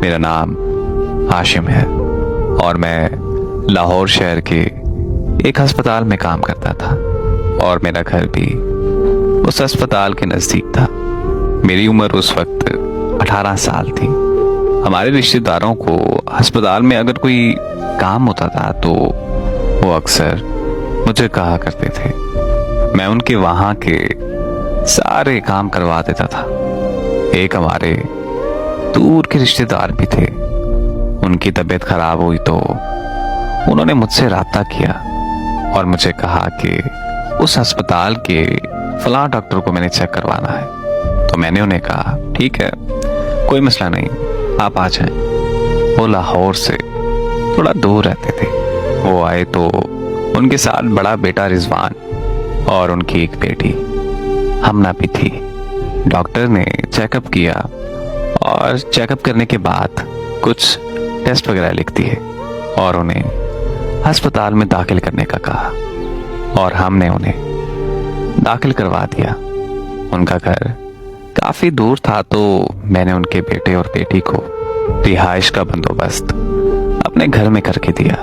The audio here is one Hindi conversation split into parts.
मेरा नाम हाशिम है और मैं लाहौर शहर के एक अस्पताल में काम करता था और मेरा घर भी उस अस्पताल के नज़दीक था। मेरी उम्र उस वक्त 18 साल थी। हमारे रिश्तेदारों को अस्पताल में अगर कोई काम होता था तो वो अक्सर मुझे कहा करते थे। मैं उनके वहाँ के सारे काम करवा देता था। एक हमारे दूर के रिश्तेदार भी थे। उनकी तबीयत खराब हुई तो उन्होंने मुझसे राब्ता किया और मुझे कहा कि उस अस्पताल के फलां डॉक्टर को मैंने चेक करवाना है। तो मैंने उन्हें कहा ठीक है, कोई मसला नहीं, आप आ जाएं। वो लाहौर से थोड़ा दूर रहते थे। वो आए तो उनके साथ बड़ा बेटा रिजवान और उनकी एक बेटी हमना भी थी। डॉक्टर ने चेकअप किया और चेकअप करने के बाद कुछ टेस्ट वगैरह लिख दिए और उन्हें अस्पताल में दाखिल करने का कहा और हमने उन्हें दाखिल करवा दिया। उनका घर काफी दूर था तो मैंने उनके बेटे और बेटी को रिहाइश का बंदोबस्त अपने घर में करके दिया।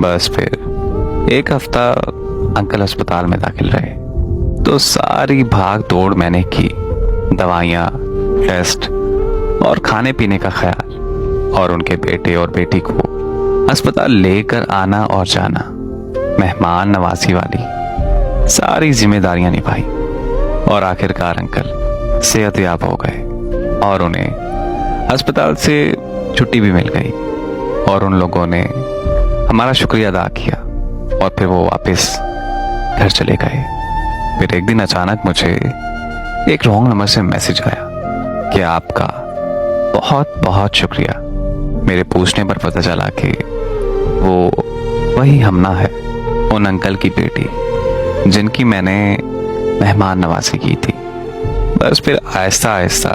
बस फिर एक हफ्ता अंकल अस्पताल में दाखिल रहे तो सारी भाग दौड़ मैंने की। दवाइयाँ, टेस्ट और खाने पीने का ख्याल और उनके बेटे और बेटी को अस्पताल लेकर आना और जाना, मेहमान नवाजी वाली सारी जिम्मेदारियां निभाई और आखिरकार अंकल सेहतयाब हो गए और उन्हें अस्पताल से छुट्टी भी मिल गई और उन लोगों ने हमारा शुक्रिया अदा किया और फिर वो वापस घर चले गए। फिर एक दिन अचानक मुझे एक रॉन्ग नंबर से मैसेज आया कि आपका बहुत बहुत शुक्रिया। मेरे पूछने पर पता चला कि वो वही हमना है, उन अंकल की बेटी जिनकी मैंने मेहमान नवाजी की थी। बस फिर आहिस्ता आहिस्ता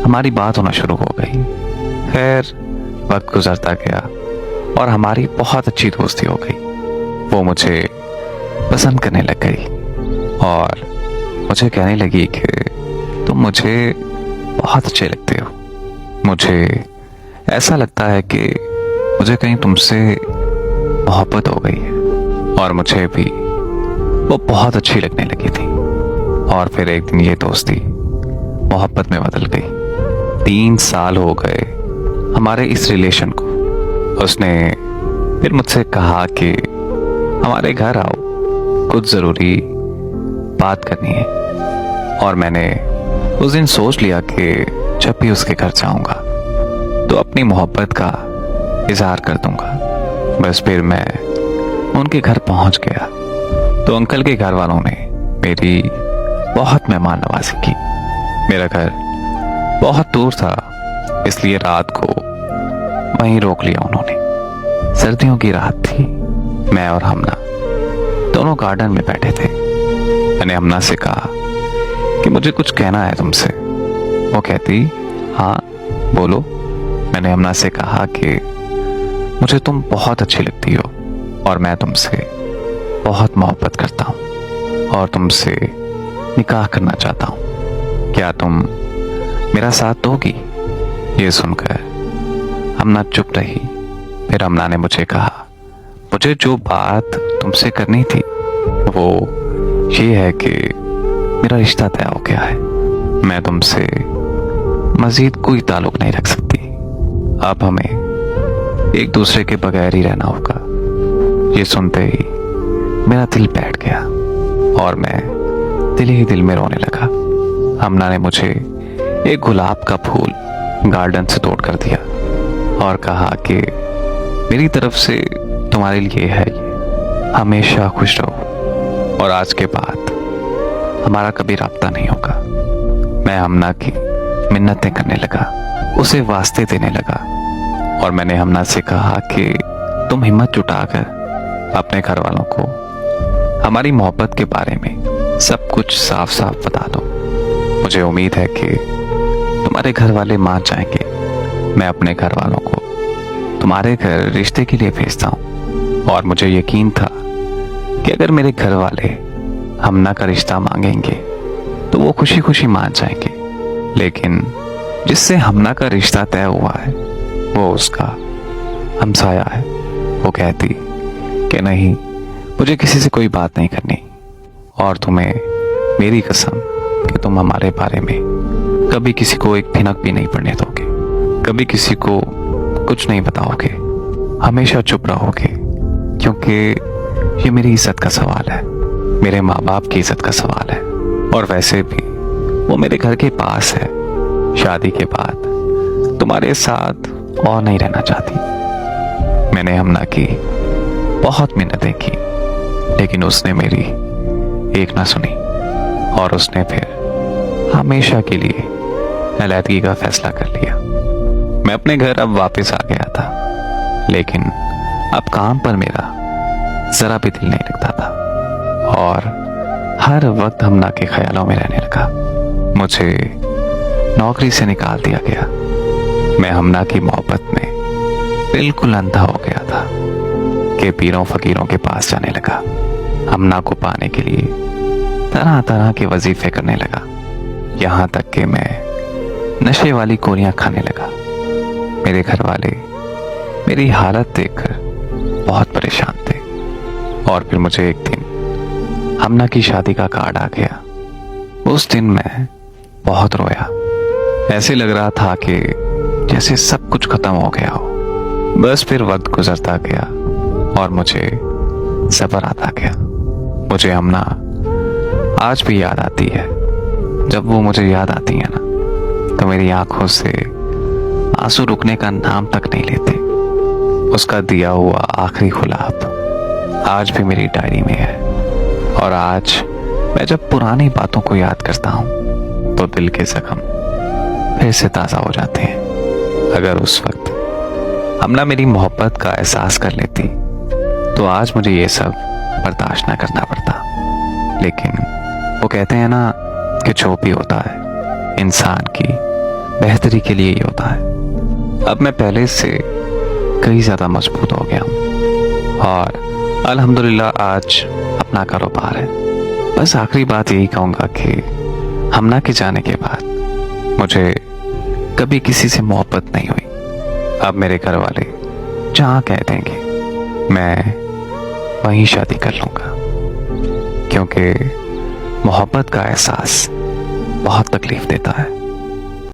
हमारी बात होना शुरू हो गई। खैर वक्त गुजरता गया और हमारी बहुत अच्छी दोस्ती हो गई। वो मुझे पसंद करने लग गई और मुझे कहने लगी कि तुम मुझे बहुत अच्छे लगते हो। मुझे ऐसा लगता है कि मुझे कहीं तुमसे मोहब्बत हो गई है और मुझे भी वो बहुत अच्छी लगने लगी थी। और फिर एक दिन ये दोस्ती मोहब्बत में बदल गई। 3 साल हो गए हमारे इस रिलेशन को। उसने फिर मुझसे कहा कि हमारे घर आओ, कुछ ज़रूरी बात करनी है। और मैंने उस दिन सोच लिया कि जब भी उसके घर जाऊंगा तो अपनी मोहब्बत का इजहार कर दूंगा। बस फिर मैं उनके घर पहुंच गया तो अंकल के घर वालों ने मेरी बहुत मेहमान नवाजी की। मेरा घर बहुत दूर था इसलिए रात को वहीं रोक लिया उन्होंने। सर्दियों की रात थी। मैं और हमना दोनों गार्डन में बैठे थे। मैंने हमना से कहा कि मुझे कुछ कहना है तुमसे। वो कहती हाँ बोलो। मैंने हमना से कहा कि मुझे तुम बहुत अच्छी लगती हो और मैं तुमसे बहुत मोहब्बत करता हूँ और तुमसे निकाह करना चाहता हूँ। क्या तुम मेरा साथ दोगी? ये सुनकर हमना चुप रही। फिर हमना ने मुझे कहा मुझे जो बात तुमसे करनी थी वो ये है कि मेरा रिश्ता तय हो गया है। मैं तुमसे मजीद कोई ताल्लुक नहीं रख सकती। अब हमें एक दूसरे के बगैर ही रहना होगा। ये सुनते ही मेरा दिल बैठ गया और मैं दिल ही दिल में रोने लगा। हमना ने मुझे एक गुलाब का फूल गार्डन से तोड़ कर दिया और कहा कि मेरी तरफ से तुम्हारे लिए है ये, हमेशा खुश रहो और आज के बाद हमारा कभी राब्ता नहीं होगा। मैं हमना की मिन्नतें करने लगा, उसे वास्ते देने लगा और मैंने हमना से कहा कि तुम हिम्मत जुटाकर अपने घर वालों को हमारी मोहब्बत के बारे में सब कुछ साफ साफ बता दो। मुझे उम्मीद है कि तुम्हारे घर वाले मान जाएंगे। मैं अपने घर वालों को तुम्हारे घर रिश्ते के लिए भेजता हूँ और मुझे यकीन था कि अगर मेरे घर वाले हमना का रिश्ता मांगेंगे तो वो खुशी खुशी मान जाएंगे। लेकिन जिससे हमना का रिश्ता तय हुआ है वो उसका हमसाया है। वो कहती कि नहीं, मुझे किसी से कोई बात नहीं करनी, और तुम्हें मेरी कसम कि तुम हमारे बारे में कभी किसी को एक भिनक भी नहीं पड़ने दोगे, कभी किसी को कुछ नहीं बताओगे, हमेशा चुप रहोगे, क्योंकि ये मेरी इज्जत का सवाल है, मेरे माँ बाप की इज्जत का सवाल है। और वैसे भी वो मेरे घर के पास है। शादी के बाद तुम्हारे साथ और नहीं रहना चाहती। मैंने हमना की बहुत मिन्नतें की, लेकिन उसने मेरी एक ना सुनी, और उसने फिर हमेशा के लिए अलहदगी का फैसला कर लिया। मैं अपने घर अब वापस आ गया था, लेकिन अब काम पर मेरा जरा भी दिल नहीं लगता था, और हर वक्त हमना के ख्यालों में रहने लगा। मुझे नौकरी से निकाल दिया गया। मैं हमना की मोहब्बत में बिल्कुल अंधा हो गया था कि पीरों फकीरों के पास जाने लगा। हमना को पाने के लिए तरह तरह के वजीफे करने लगा, यहाँ तक कि मैं नशे वाली गोलियां खाने लगा। मेरे घर वाले मेरी हालत देखकर बहुत परेशान थे, और फिर मुझे एक दिन हमना की शादी का कार्ड आ गया। उस दिन मैं बहुत रोया। ऐसे लग रहा था कि जैसे सब कुछ खत्म हो गया हो। बस फिर वक्त गुजरता गया और मुझे सब्र आता गया। मुझे हमना आज भी याद आती है। जब वो मुझे याद आती है ना, तो मेरी आंखों से आंसू रुकने का नाम तक नहीं लेते। उसका दिया हुआ आखिरी गुलाब आज भी मेरी डायरी में है, और आज मैं जब पुरानी बातों को याद करता हूँ तो दिल के जख्म फिर से ताज़ा हो जाते हैं। अगर उस वक्त हमना मेरी मोहब्बत का एहसास कर लेती तो आज मुझे ये सब बर्दाश्त ना करना पड़ता। लेकिन वो कहते हैं ना कि जो भी होता है इंसान की बेहतरी के लिए ही होता है। अब मैं पहले से कई ज़्यादा मजबूत हो गया हूँ, और अल्हम्दुलिल्लाह आज अपना कारोबार है। बस आखिरी बात यही कहूँगा कि हमना के जाने के बाद मुझे कभी किसी से मोहब्बत नहीं हुई। अब मेरे घर वाले जहाँ कह देंगे मैं वहीं शादी कर लूँगा, क्योंकि मोहब्बत का एहसास बहुत तकलीफ देता है।